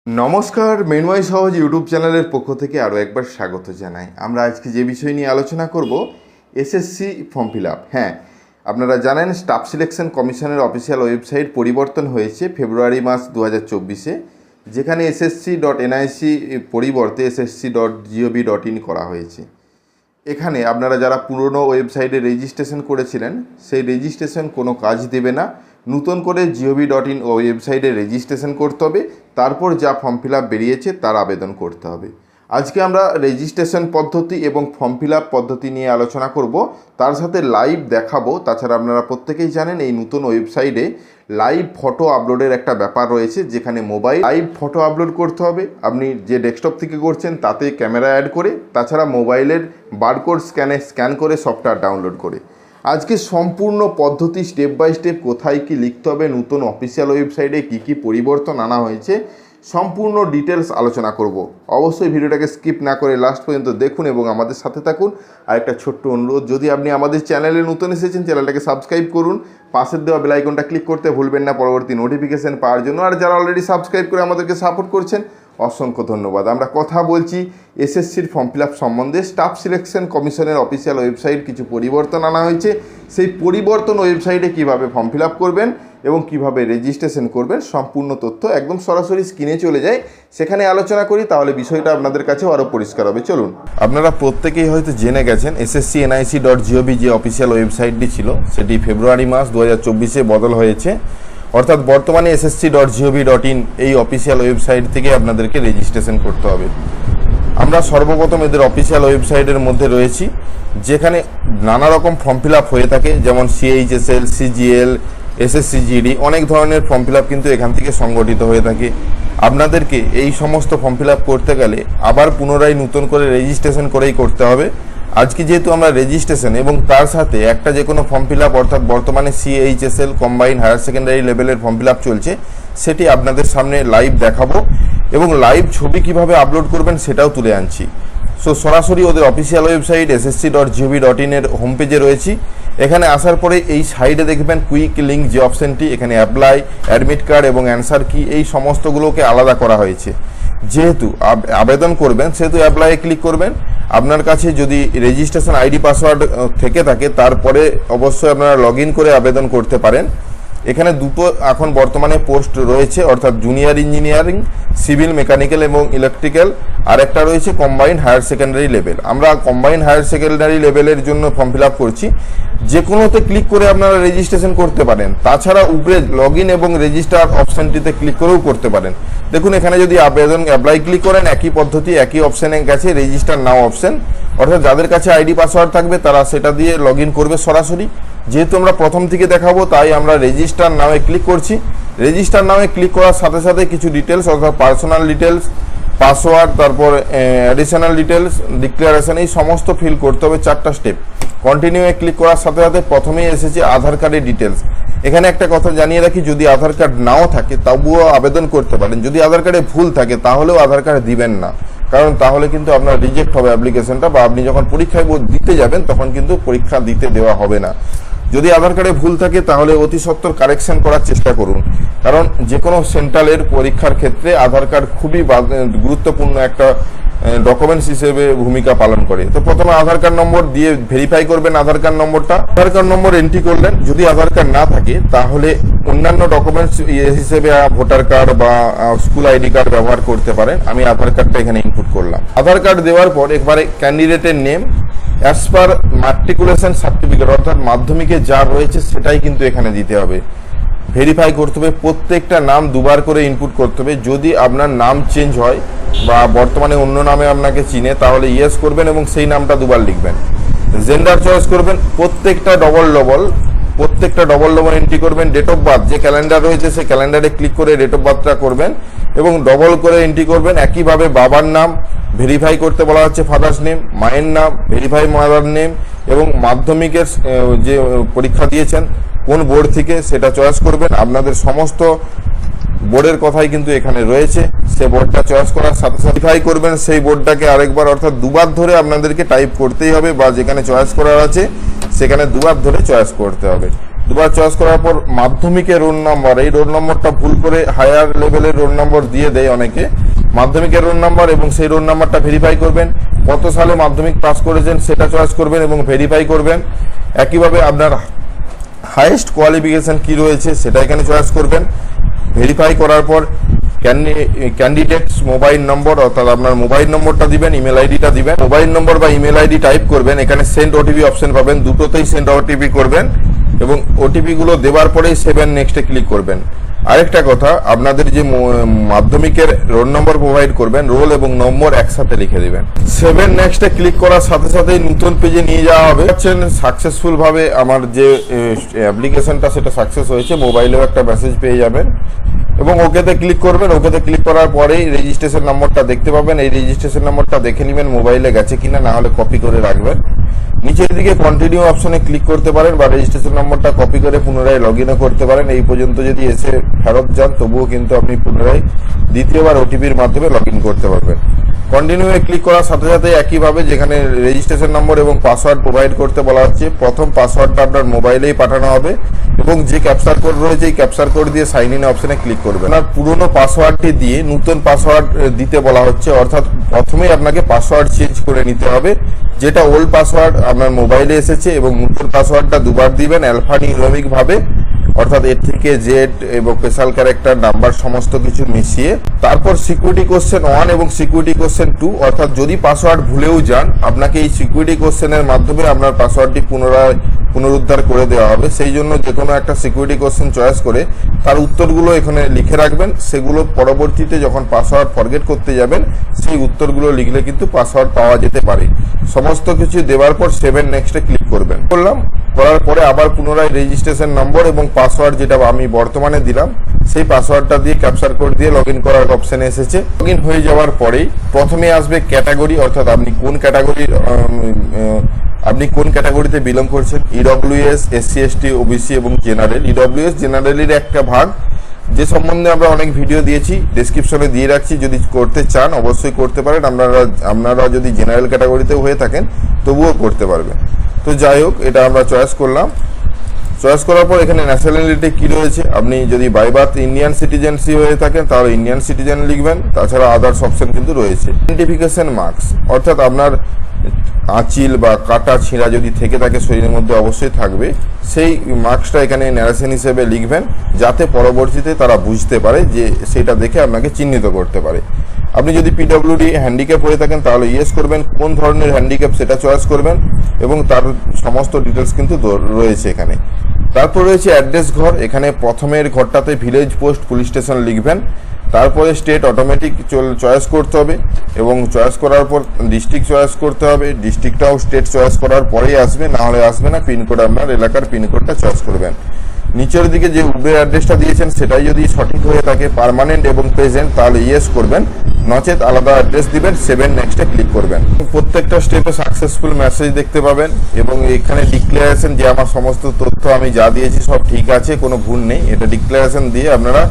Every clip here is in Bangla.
নমস্কার, মেনওয়াই সহজ ইউটিউব চ্যানেলের পক্ষ থেকে আরও একবার স্বাগত জানাই। আমরা আজকে যে বিষয় নিয়ে আলোচনা করব এসএসসি ফর্ম ফিল আপ। হ্যাঁ, আপনারা জানেন স্টাফ সিলেকশন কমিশনের অফিসিয়াল ওয়েবসাইট পরিবর্তন হয়েছে ফেব্রুয়ারি মাস 2024-এ, যেখানে ssc.nic পরিবর্তে ssc.gov.in করা হয়েছে। এখানে আপনারা যারা পুরনো ওয়েবসাইটে রেজিস্ট্রেশন করেছিলেন সেই রেজিস্ট্রেশন কোনো কাজ দেবে না। নতুন করে gov.in ওয়েবসাইটে রেজিস্ট্রেশন করতে হবে, তারপর যা ফর্ম ফিল আপ বেরিয়েছে তার আবেদন করতে হবে। আজকে আমরা রেজিস্ট্রেশন পদ্ধতি এবং ফর্ম ফিল আপ পদ্ধতি নিয়ে আলোচনা করব, তার সাথে লাইভ দেখাবো। তাছাড়া আপনারা প্রত্যেকেই জানেন এই নতুন ওয়েবসাইটে লাইভ ফটো আপলোডের একটা ব্যাপার রয়েছে, যেখানে মোবাইল লাইভ ফটো আপলোড করতে হবে। আপনি যে ডেস্কটপ থেকে করছেন তাতে ক্যামেরা অ্যাড করে, তাছাড়া মোবাইলের বারকোড স্ক্যান করে সফটওয়্যার ডাউনলোড করে। আজকে সম্পূর্ণ পদ্ধতি স্টেপ বাই স্টেপ, কোথায় কি লিখতে হবে, নতুন অফিসিয়াল ওয়েবসাইটে কি কি পরিবর্তন আনা হয়েছে, সম্পূর্ণ ডিটেলস আলোচনা করব। অবশ্যই ভিডিওটাকে স্কিপ না করে লাস্ট পর্যন্ত দেখুন এবং আমাদের সাথে থাকুন। আর একটা ছোট্ট অনুরোধ, যদি আপনি আমাদের চ্যানেলে নতুন এসেছেন চ্যানেলটাকে সাবস্ক্রাইব করুন, পাশের দেওয়া বেল আইকনটা ক্লিক করতে ভুলবেন না পরবর্তী নোটিফিকেশন পাওয়ার জন্য। আর যারা অলরেডি সাবস্ক্রাইব করে আমাদেরকে সাপোর্ট করছেন, অসংখ্য ধন্যবাদ। আমরা কথা বলছি এসএসসির ফর্ম ফিল আপ সম্বন্ধে। স্টাফ সিলেকশন কমিশনের অফিসিয়াল ওয়েবসাইট কিছু পরিবর্তন আনা হয়েছে। সেই পরিবর্তন ওয়েবসাইটে কিভাবে ফর্ম ফিল আপ করবেন এবং কিভাবে রেজিস্ট্রেশন করবেন, সম্পূর্ণ তথ্য একদম সরাসরি স্ক্রিনে চলে যায়, সেখানে আলোচনা করি, তাহলে বিষয়টা আপনাদের কাছে আরও পরিষ্কার হবে। চলুন। আপনারা প্রত্যেকেই হয়তো জেনে গেছেন ssc.nic.gov যে অফিসিয়াল ওয়েবসাইটটি ছিল সেটি ফেব্রুয়ারি মাস 2024-এ বদল হয়েছে। অর্থাৎ বর্তমানে ssc.gov.in এই অফিসিয়াল ওয়েবসাইট থেকে আপনাদেরকে রেজিস্ট্রেশন করতে হবে। আমরা সর্বপ্রথম এদের অফিসিয়াল ওয়েবসাইটের মধ্যে রয়েছি, যেখানে নানা রকম ফর্ম ফিল আপ হয়ে থাকে, যেমন CHSL, CGL, SSCGD, অনেক ধরনের ফর্ম ফিল আপ কিন্তু এখান থেকে সংগঠিত হয়ে থাকে। আপনাদেরকে এই সমস্ত ফর্ম ফিল আপ করতে গেলে আবার পুনরায় নতুন করে রেজিস্ট্রেশন করেই করতে হবে। আজকে যেহেতু আমরা রেজিস্ট্রেশন এবং তার সাথে একটা যে কোনো ফর্ম ফিল আপ, অর্থাৎ বর্তমানে CHSL কম্বাইন্ড হায়ার সেকেন্ডারি লেভেলের ফর্ম ফিল আপ চলছে, সেটি আপনাদের সামনে লাইভ দেখাবো এবং লাইভ ছবি কিভাবে আপলোড করবেন সেটাও তুলে আনছি। সরাসরি ওদের অফিসিয়াল ওয়েবসাইট ssc.gov.in এর হোম পেজে রয়েছি। এখানে আসার পরে এই সাইডে দেখবেন কুইক লিঙ্ক যে অপশানটি, এখানে অ্যাপ্লাই, অ্যাডমিট কার্ড এবং অ্যান্সার কি, এই সমস্তগুলোকে আলাদা করা হয়েছে। যেহেতু আবেদন করবেন সেহেতু অ্যাপ্লাইয়ে ক্লিক করবেন। আপনার কাছে যদি রেজিস্ট্রেশন আইডি পাসওয়ার্ড থেকে থাকে তারপরে অবশ্যই আপনারা লগ ইন করে আবেদন করতে পারেন। এখানে দুটো এখন বর্তমানে পোস্ট রয়েছে, অর্থাৎ জুনিয়র ইঞ্জিনিয়ারিং, সিভিল, মেকানিক্যাল এবং ইলেকট্রিক্যাল, আর একটা রয়েছে কম্বাইন্ড হায়ার সেকেন্ডারি লেভেল। আমরা কম্বাইন্ড হায়ার সেকেন্ডারি লেভেলের জন্য ফর্ম ফিল আপ করছি। যে কোনোতে ক্লিক করে আপনারা রেজিস্ট্রেশন করতে পারেন, তাছাড়া উপরে লগ ইন এবং রেজিস্টার অপশানটিতে ক্লিক করেও করতে পারেন। দেখুন এখানে যদি আবেদন অ্যাপ্লাই ক্লিক করেন, একই পদ্ধতি একই অপশানে গেছে রেজিস্টার নাও অপশান, অর্থাৎ যাদের কাছে আইডি পাসওয়ার্ড থাকবে তারা সেটা দিয়ে লগ ইন করবে সরাসরি। যেহেতু আমরা প্রথম থেকে দেখাবো তাই আমরা রেজিস্টার নামে ক্লিক করছি। রেজিস্টার নামে ক্লিক করার সাথে সাথে কিছু ডিটেলস, অর্থাৎ পার্সোনাল ডিটেলস, পাসওয়ার্ড, তারপর অ্যাডিশনাল ডিটেলস, ডিক্লারেশন, এই সমস্ত ফিল করতে হবে। 4টা স্টেপ। কন্টিনিউয়ে ক্লিক করার সাথে সাথে প্রথমেই এসেছে আধার কার্ডের ডিটেলস। এখানে একটা কথা জানিয়ে রাখি, যদি আধার কার্ড নাও থাকে তবুও আবেদন করতে পারেন। যদি আধার কার্ডে ভুল থাকে তাহলেও আধার কার্ড দিবেন না, কারণ তাহলে কিন্তু আপনার রিজেক্ট হবে অ্যাপ্লিকেশনটা, বা আপনি যখন পরীক্ষায় দিতে যাবেন তখন কিন্তু পরীক্ষা দিতে দেওয়া হবে না। যদি আধার কার্ডে ভুল থাকে তাহলে অতি সত্বর কারেকশন করার চেষ্টা করুন, কারণ যে কোনো সেন্ট্রালের পরীক্ষার ক্ষেত্রে আধার কার্ড খুবই গুরুত্বপূর্ণ একটা ডকুমেন্টস হিসেবে ভূমিকা পালন করে। তো প্রথমে আধার কার্ড নম্বর দিয়ে ভেরিফাই করবেন আধার কার্ড নম্বরটা। আধার কার্ড নম্বর এন্ট্রি করলেন। যদি আধার কার্ড না থাকে তাহলে অন্যান্য ডকুমেন্টস হিসেবে ভোটার কার্ড বা স্কুল আইডি কার্ড ব্যবহার করতে পারেন। আমি আধার কার্ডটা এখানে ইনপুট করলাম। আধার কার্ড দেওয়ার পর একবারে ক্যান্ডিডেটের name as per matriculation certificate, অর্থাৎ মাধ্যমিকে যা রয়েছে সেটাই কিন্তু এখানে দিতে হবে। ভেরিফাই করতে হবে, প্রত্যেকটা নাম দুবার করে ইনপুট করতে হবে। যদি আপনার নাম চেঞ্জ হয় বা বর্তমানে অন্য নামে আপনাকে চিনে তাহলে ইয়েস করবেন এবং সেই নামটা দুবার লিখবেন। জেন্ডার চয়েস করবেন, প্রত্যেকটা ডবল ডবল এন্ট্রি করবেন। ডেট অফ বার্থ, যে ক্যালেন্ডার রয়েছে সেই ক্যালেন্ডারে ক্লিক করে ডেট অফ বার্থটা করবেন এবং ডবল করে এন্ট্রি করবেন। একইভাবে বাবার নাম ভেরিফাই করতে বলা হচ্ছে, ফাদার্স নেম, মায়ের নাম ভেরিফাই মাদার নেম, এবং মাধ্যমিকের যে পরীক্ষা দিয়েছেন কোন বোর্ড থেকে সেটা চয়েস করবেন। আপনাদের সমস্ত বোর্ডের কথাই কিন্তু এখানে রয়েছে। সে বোর্ডটা চয়েস করার সাথে সাথে ভেরিফাই করবেন সেই বোর্ডটাকে আরেকবার, অর্থাৎ দুবার ধরে আপনাদেরকে টাইপ করতেই হবে, বা যেখানে চয়েস করার আছে সেখানে দুবার ধরে চয়েস করতে হবে। দুবার চয়েস করার পর মাধ্যমিকের রোল নাম্বার, এই রোল নম্বরটা ভুল করে হায়ার লেভেলের রোল নম্বর দিয়ে দেয় অনেকে। মাধ্যমিকের রোল নাম্বার এবং সেই রোল নাম্বারটা ভেরিফাই করবেন। কত সালে মাধ্যমিক পাস করেছেন সেটা চয়েস করবেন এবং ভেরিফাই করবেন। একইভাবে আপনার হাইয়েস্ট কোয়ালিফিকেশন কি রয়েছে সেটা এখানে চয়েস করবেন। ভেরিফাই করার পর ক্যান্ডিডেটস মোবাইল নম্বর, অর্থাৎ আপনার মোবাইল নম্বরটা দিবেন, ইমেল আইডিটা দিবেন। মোবাইল নম্বর বা ইমেল আইডি টাইপ করবেন, এখানে সেন্ড ওটিপি অপশন পাবেন, দুটোতেই সেন্ড ওটিপি করবেন এবং ওটিপি গুলো দেওয়ার পরেই 7 নেক্সটে ক্লিক করবেন। আরেকটা কথা, আপনাদের যে মাধ্যমিকের রোল নম্বর প্রোভাইড করবেন, রোল এবং নম্বর একসাথে লিখে দিবেন। 7 নেক্সটে ক্লিক করার সাথে সাথেই নতুন পেজে নিয়ে যাওয়া হবে। সাকসেসফুল ভাবে আমার যে অ্যাপ্লিকেশনটা সেটা সাকসেস হয়েছে, মোবাইলেও একটা মেসেজ পেয়ে যাবেন এবং ওকেতে ক্লিক করবেন। ওকেতে ক্লিক করার পরেই রেজিস্ট্রেশন নম্বরটা দেখতে পাবেন। এই রেজিস্ট্রেশন নম্বরটা দেখে নেবেন মোবাইলে গেছে কিনা, না হলে কপি করে রাখবেন। নিচের দিকে কন্টিনিউ অপশনে ক্লিক করতে পারেন বা রেজিস্ট্রেশন নম্বরটা কপি করে পুনরায় লগ ইনও করতে পারেন। এই পর্যন্ত যদি এসে ফেরত যান তবুও কিন্তু আপনি পুনরায় দ্বিতীয়বার ওটিপির মাধ্যমে লগ ইন করতে পারবেন। কন্টিনিউয়ে ক্লিক করার সাথে সাথে একইভাবে যেখানে রেজিস্ট্রেশন নম্বর এবং পাসওয়ার্ড প্রোভাইড করতে বলা হচ্ছে, প্রথম পাসওয়ার্ডটা আপনার মোবাইলেই পাঠানো হবে এবং যে ক্যাপচার কোড রয়েছে এই ক্যাপচার কোড দিয়ে সাইন ইন অপশনে ক্লিক করবেন। আপনার পুরনো পাসওয়ার্ডটি দিয়ে নতুন পাসওয়ার্ড দিতে বলা হচ্ছে, অর্থাৎ প্রথমেই আপনাকে পাসওয়ার্ড চেঞ্জ করে নিতে হবে। যেটা ওল্ড পাসওয়ার্ড আপনার মোবাইলে এসেছে এবং নতুন পাসওয়ার্ডটা দুবার দিবেন অ্যালফানিউমেরিক ভাবে, অর্থাৎ এর থেকে জেড এবং স্পেশাল ক্যারেক্টার নাম্বার সমস্ত কিছু মিশিয়ে। তারপর সিকিউরিটি কোশ্চেন 1 এবং সিকিউরিটি কোশ্চেন 2, অর্থাৎ যদি পাসওয়ার্ড ভুলেও যান আপনাকে এই সিকিউরিটি কোশ্চেনের মাধ্যমে আপনার পাসওয়ার্ডটি পুনরুদ্ধার করে দেওয়া হবে। সেই জন্য যে কোনো একটা সিকিউরিটি কোশ্চেন চয়েস করে তার উত্তরগুলো এখানে লিখে রাখবেন। সেগুলো পরবর্তীতে যখন পাসওয়ার্ড ফরগেট করতে যাবেন সেই উত্তরগুলো লিখলে কিন্তু পাসওয়ার্ড পাওয়া যেতে পারে। সমস্ত কিছু দেওয়ার পর 7 নেক্সটে ক্লিক করবেন। করার পরে আবার পুনরায় রেজিস্ট্রেশন নম্বর এবং পাসওয়ার্ড যেটা আমি বর্তমানে দিলাম সেই পাসওয়ার্ডটা দিয়ে ক্যাপচার কোড দিয়ে লগ ইন করার অপশন এসেছে। লগ ইন হয়ে যাওয়ার পরেই প্রথমে আসবে ক্যাটাগরি, অর্থাৎ আপনি কোন ক্যাটাগরিতে বিলং করছেন। ইডব্লিউএস, এসসি, এসটি, ওবিসি এবং জেনারেল। ইডব্লিউএস জেনারেলের একটা ভাগ, যে সম্বন্ধে আমরা অনেক ভিডিও দিয়েছি, ডেসক্রিপশনে দিয়ে রাখছি, যদি করতে চান অবশ্যই করতে পারেন। আপনারা যদি জেনারেল ক্যাটাগরিতে হয়ে থাকেন তবুও করতে পারবেন। তো যাই হোক, এটা আমরা চয়েস করলাম। চয়েস করার পর এখানে ন্যাশনালিটি কি রয়েছে, আপনি যদি বাই বার্থ ইন্ডিয়ান সিটিজেনশিপ হয়ে থাকেন তাহলে ইন্ডিয়ান সিটিজেন লিখবেন। তাছাড়া আদার্স অপশন কিন্তু রয়েছে। আইডেন্টিফিকেশন মার্কস, অর্থাৎ আপনার আঁচিল বা কাটা ছিঁড়া যদি থেকে থাকে শরীরের মধ্যে অবশ্যই থাকবে, সেই মার্কসটা এখানে ন্যারেশন হিসেবে লিখবেন, যাতে পরবর্তীতে তারা বুঝতে পারে যে সেটা দেখে আপনাকে চিহ্নিত করতে পারে। আপনি যদি পিডব্লিউডি হ্যান্ডিক্যাপ হয়ে থাকেন তাহলে ইয়েস করবেন, কোন ধরনের হ্যান্ডিক্যাপ সেটা চয়েস করবেন এবং তার সমস্ত ডিটেলস কিন্তু রয়েছে এখানে। তারপর রয়েছে অ্যাড্রেস ঘর, এখানে প্রথমের ঘরটাতে ভিলেজ, পোস্ট, পুলিশ স্টেশন লিখবেন। তারপরে স্টেট অটোমেটিক চয়েস করতে হবে এবং চয়েস করার পর ডিস্ট্রিক্ট চয়েস করতে হবে। ডিস্ট্রিক্টটাও স্টেট চয়েস করার পরেই আসবে, না হলে আসবে না। পিনকোড আপনার এলাকার পিনকোডটা চয়েস করবেন। নিচের দিকে যে উবের অ্যাড্রেসটা দিয়েছেন সেটাই যদি সঠিক হয়ে থাকে, পার্মানেন্ট এবং প্রেজেন্ট, তাহলে ইয়েস করবেন, নচেত আলাদা অ্যাড্রেস দিবেন। 7 নেক্সটে ক্লিক করবেন। প্রত্যেকটা স্টেপে সাকসেসফুল মেসেজ দেখতে পাবেন এবং এখানে ডিক্লারেশন যে আমার সমস্ত তথ্য আমি যা দিয়েছি সব ঠিক আছে, কোনো ভুল নেই, এটা ডিক্লারেশন দিয়ে আপনারা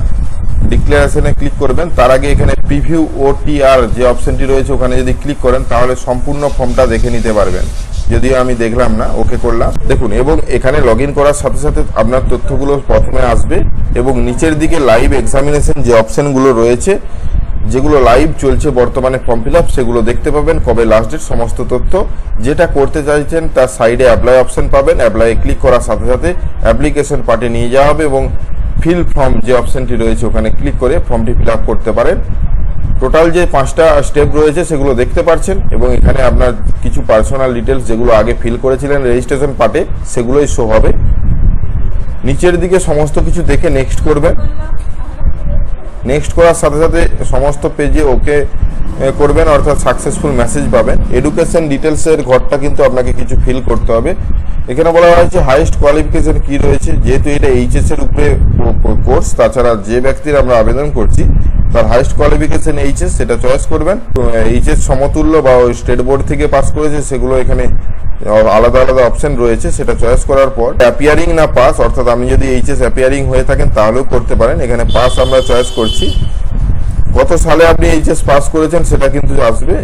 ডিক্লারেশনে ক্লিক করবেন। তার আগে এখানে প্রিভিউ ওটিআর যে অপশনটি রয়েছে ওখানে যদি ক্লিক করেন তাহলে সম্পূর্ণ ফর্মটা দেখে নিতে পারবেন। যদিও আমি দেখলাম না, ওকে করলাম, দেখুন। এবং এখানে লগ ইন করার সাথে সাথে আপনার তথ্যগুলো প্রথমে আসবে এবং নিচের দিকে লাইভ এক্সামিনেশন যে অপশনগুলো রয়েছে, যেগুলো লাইভ চলছে বর্তমানে ফর্ম ফিল আপ, সেগুলো দেখতে পাবেন, কবে লাস্ট ডেট, সমস্ত তথ্য। যেটা করতে চাইছেন তার সাইডে অ্যাপ্লাই অপশন পাবেন। অ্যাপ্লাই ক্লিক করার সাথে সাথে অ্যাপ্লিকেশন পার্টে নিয়ে যাওয়া হবে এবং ফিল ফর্ম যে অপশনটি রয়েছে ওখানে ক্লিক করে ফর্মটি ফিল আপ করতে পারেন। টোটাল যে 5টা স্টেপ রয়েছে সেগুলো দেখতে পাচ্ছেন এবং এখানে আপনার কিছু পার্সোনাল ডিটেলস যেগুলো আগে ফিল করেছিলেন রেজিস্ট্রেশন পার্টে সেগুলোই শো হবে। নিচের দিকে সমস্ত কিছু দেখে নেক্সট করবেন। নেক্সট করার সাথে সাথে সমস্ত পেজে ওকে করবেন, অর্থাৎ সাকসেসফুল মেসেজ পাবেন। এডুকেশন ডিটেলসের ঘরটা কিন্তু আপনাকে কিছু ফিল করতে হবে। এখানে বলা হয়েছে হাইয়েস্ট কোয়ালিফিকেশন কি রয়েছে, যেহেতু এটা এইচএস এর উপরে কোর্স, তাছাড়া যে ব্যক্তির আমরা আবেদন করছি তার হাইয়েস্ট কোয়ালিফিকেশন এইচএস, সেটা চয়েস করবেন। এইচএস সমতুল্য বা স্টেট বোর্ড থেকে পাস করেছে সেগুলো এখানে আলাদা আলাদা অপশন রয়েছে, সেটা চয়েস করার পর অ্যাপিয়ারিং না পাস, অর্থাৎ আপনি যদি এইচএস অ্যাপিয়ারিং হয়ে থাকেন তাহলেও করতে পারেন। এখানে পাস আমরা চয়েস করছি। কত সালে আপনি এইচএস পাস করেছেন সেটা কিন্তু আসবে।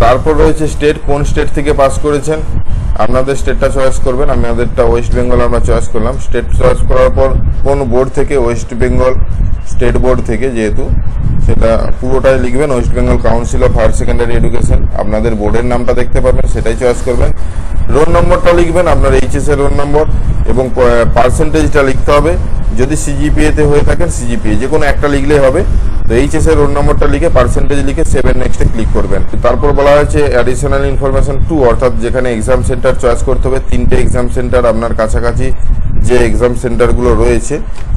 তারপর রয়েছে স্টেট, কোন স্টেট থেকে পাস করেছেন, আপনাদের স্টেটটা চয়েস করবেন। আমাদেরটা ওয়েস্ট বেঙ্গল আমরা চয়েস করলাম। স্টেট চয়েস করার পর কোন বোর্ড থেকে, ওয়েস্ট বেঙ্গল স্টেট বোর্ড থেকে, যেহেতু সেটা পুরোটাই লিখবেন West Bengal Council of Higher Secondary Education. আপনাদের বোর্ডের নামটা দেখতে পাবেন, সেটাই চয়েস করবেন। রোল নম্বরটা লিখবেন, আপনার এইচএস এর রোল নম্বর, এবং পার্সেন্টেজটা লিখতে হবে। যদি সিজিপিএতে হয়ে থাকেন সিজিপিএ যে কোনো একটা লিখলেই হবে। তো এইচএস এর রোল নম্বরটা লিখে পার্সেন্টেজ লিখে সেভেন নেক্সটে ক্লিক করবেন। তারপর বলা হয়েছে অ্যাডিশনাল ইনফরমেশন 2, অর্থাৎ যেখানে এক্সাম সেন্টার চয়েস করতে হবে। 3টে এক্সাম সেন্টার আপনার কাছাকাছি যে এক্সাম সেন্টারগুলো রয়েছে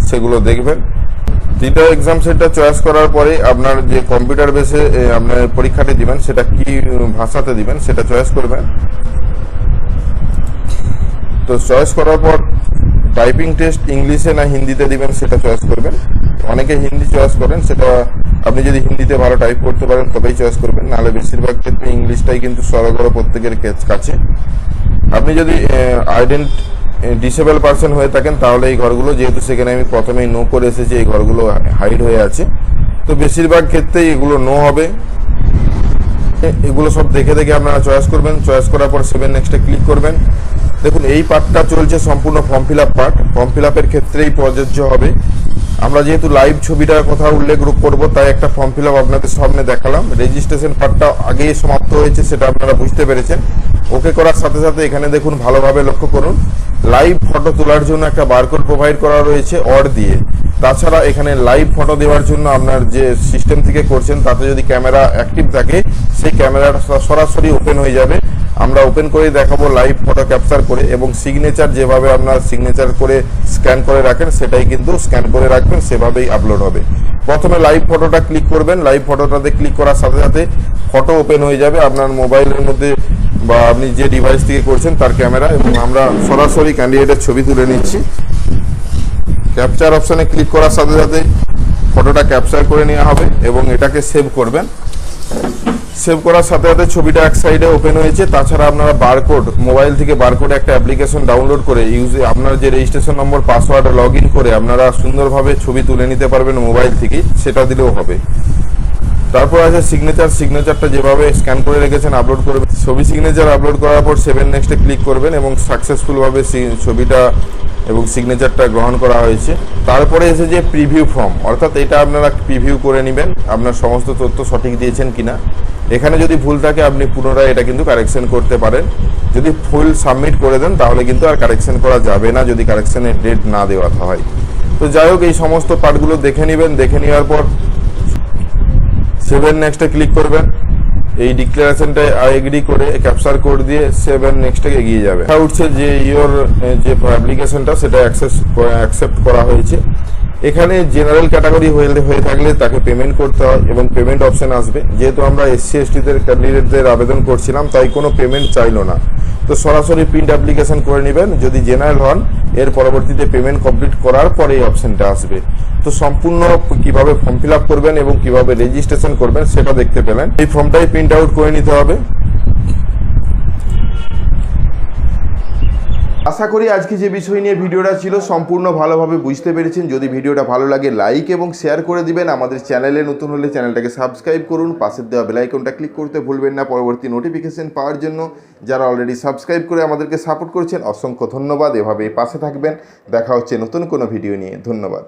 সেগুলো দেখবেন। 3টা এক্সাম সেন্টার চয়েস করার পরে আপনার যে কম্পিউটার বেসে আপনার পরীক্ষাটি দিবেন সেটা কি ভাষাতে দিবেন সেটা চয়েস করবেন। তো চয়েস করার পর টাইপিং টেস্ট ইংলিশে না হিন্দিতে দিবেন সেটা চয়েস করবেন। অনেকে হিন্দি চয়েস করেন, সেটা আপনি যদি হিন্দিতে ভালো টাইপ করতে পারেন তবেই চয়েস করবেন, নাহলে বেশিরভাগ ক্ষেত্রে ইংলিশটাই কিন্তু সরগর প্রত্যেকের কাছে। আপনি যদি ডিসেবল পার্সন হয়ে থাকেন তাহলে এই ঘরগুলো, যেহেতু সেখানে আমি প্রথমেই নো করে এসেছি, এই ঘরগুলো হাইড হয়ে আছে, তো বেশিরভাগ ক্ষেত্রেই এগুলো নো হবে। এগুলো সব দেখে দেখে আপনারা চয়েস করবেন। চয়েস করার পর সেভেন নেক্সটে ক্লিক করবেন। দেখুন এই পার্টটা চলছে সম্পূর্ণ form fill up part. Form fill আপের ক্ষেত্রেই প্রযোজ্য হবে। আমরা যেহেতু লাইভ ছবিটার কথা উল্লেখ করব, তাই একটা ফর্ম ফিল আপ আপনাদের সামনে দেখালাম। রেজিস্ট্রেশন পার্টটা আগেই সমাপ্ত হয়েছে, সেটা আপনারা বুঝতে পেরেছেন। ওকে করার সাথে সাথে এখানে দেখুন, ভালোভাবে লক্ষ্য করুন, লাইভ ফটো তোলার জন্য একটা বারকোড প্রোভাইড করা রয়েছে অর দিয়ে। তাছাড়া এখানে লাইভ ফটো দেওয়ার জন্য আপনার যে সিস্টেম থেকে করছেন তাতে যদি ক্যামেরা অ্যাক্টিভ থাকে, সেই ক্যামেরাটা সরাসরি ওপেন হয়ে যাবে। আমরা ওপেন করে দেখাবো লাইভ ফটো ক্যাপচার করে, এবং সিগনেচার যেভাবে আপনার সিগনেচার করে স্ক্যান করে রাখেন সেটাই কিন্তু স্ক্যান করে রাখবেন, সেভাবেই আপলোড হবে। প্রথমে লাইভ ফটোটা ক্লিক করবেন। লাইভ ফটোটাতে ক্লিক করার সাথে সাথে ফটো ওপেন হয়ে যাবে আপনার মোবাইলের মধ্যে বা আপনি যে ডিভাইস থেকে করছেন তার ক্যামেরা, এবং আমরা সরাসরি ক্যান্ডিডেটের ছবি তুলে নিচ্ছি। ক্যাপচার অপশনে ক্লিক করার সাথে সাথে ফটোটা ক্যাপচার করে নেওয়া হবে এবং এটাকে সেভ করবেন। সেভ করার সাথে সাথে ছবিটা এক সাইডে ওপেন হয়েছে। তাছাড়া আপনারা বারকোড, মোবাইল থেকে বারকোড একটা অ্যাপ্লিকেশন ডাউনলোড করে আপনার যে registration number, password log in করে আপনারা সুন্দরভাবে ছবি তুলে নিতে পারবেন মোবাইল থেকে, সেটা দিলেও হবে। তারপর আছে সিগনেচার। সিগনেচারটা যেভাবে স্ক্যান করে রেখেছেন আপলোড করবেন। ছবি সিগনেচার আপলোড করার পর সেভেন নেক্সটে ক্লিক করবেন এবং সাকসেসফুলভাবে ছবিটা এবং সিগনেচারটা গ্রহণ করা হয়েছে। তারপরে এসে যে প্রিভিউ ফর্ম, অর্থাৎ এটা আপনারা প্রিভিউ করে নেবেন আপনার সমস্ত তথ্য সঠিক দিয়েছেন কিনা। এখানে যদি ভুল থাকে আপনি পুনরায় এটা কিন্তু কারেকশন করতে পারেন। যদি ফুল সাবমিট করে দেন তাহলে কিন্তু আর কারেকশন করা যাবে না, যদি কারেকশনের ডেট না দেওয়া হয়। তো যাই হোক, এই সমস্ত পার্টগুলো দেখে নেবেন। দেখে নেওয়ার পর সেভেন নেক্সটে ক্লিক করবেন। এই ডিক্লারেশনটা এগ্রি করে ক্যাপচার কোড দিয়ে সেভেন নেক্সটে এগিয়ে যাবে। উঠছে যে ইওর যে অ্যাপ্লিকেশনটা সেটা অ্যাকসেপ্ট করা হয়েছে। এখানে জেনারেল ক্যাটাগরি হয়ে থাকলে তাকে পেমেন্ট করতে হয় এবং পেমেন্ট অপশন আসবে। যেহেতু আমরা এসসি এসটিদের ক্যান্ডিডেটদের আবেদন করছিলাম তাই কোনো পেমেন্ট চাইলো না, তো সরাসরি প্রিন্ট অ্যাপ্লিকেশন করে নেবেন। যদি জেনারেল হন এর পরবর্তীতে পেমেন্ট কমপ্লিট করার পরে এই অপশনটা আসবে। তো সম্পূর্ণ কিভাবে ফর্ম ফিল আপ করবেন এবং কিভাবে রেজিস্ট্রেশন করবেন সেটা দেখতে পেলেন। এই ফর্মটাই প্রিন্ট আউট করে নিতে হবে। আশা করি আজকে যে বিষয় নিয়ে ভিডিওটা ছিল সম্পূর্ণ ভালোভাবে বুঝতে পেরেছেন। যদি ভিডিওটা ভালো লাগে লাইক এবং শেয়ার করে দিবেন। আমাদের চ্যানেলে নতুন হলে চ্যানেলটাকে সাবস্ক্রাইব করুন। পাশের দেওয়া বেল আইকনটা ক্লিক করতে ভুলবেন না পরবর্তী নোটিফিকেশন পাওয়ার জন্য। যারা অলরেডি সাবস্ক্রাইব করে আমাদেরকে সাপোর্ট করছেন অসংখ্য ধন্যবাদ। এভাবেই পাশে থাকবেন। দেখা হচ্ছে নতুন কোনো ভিডিও নিয়ে। ধন্যবাদ।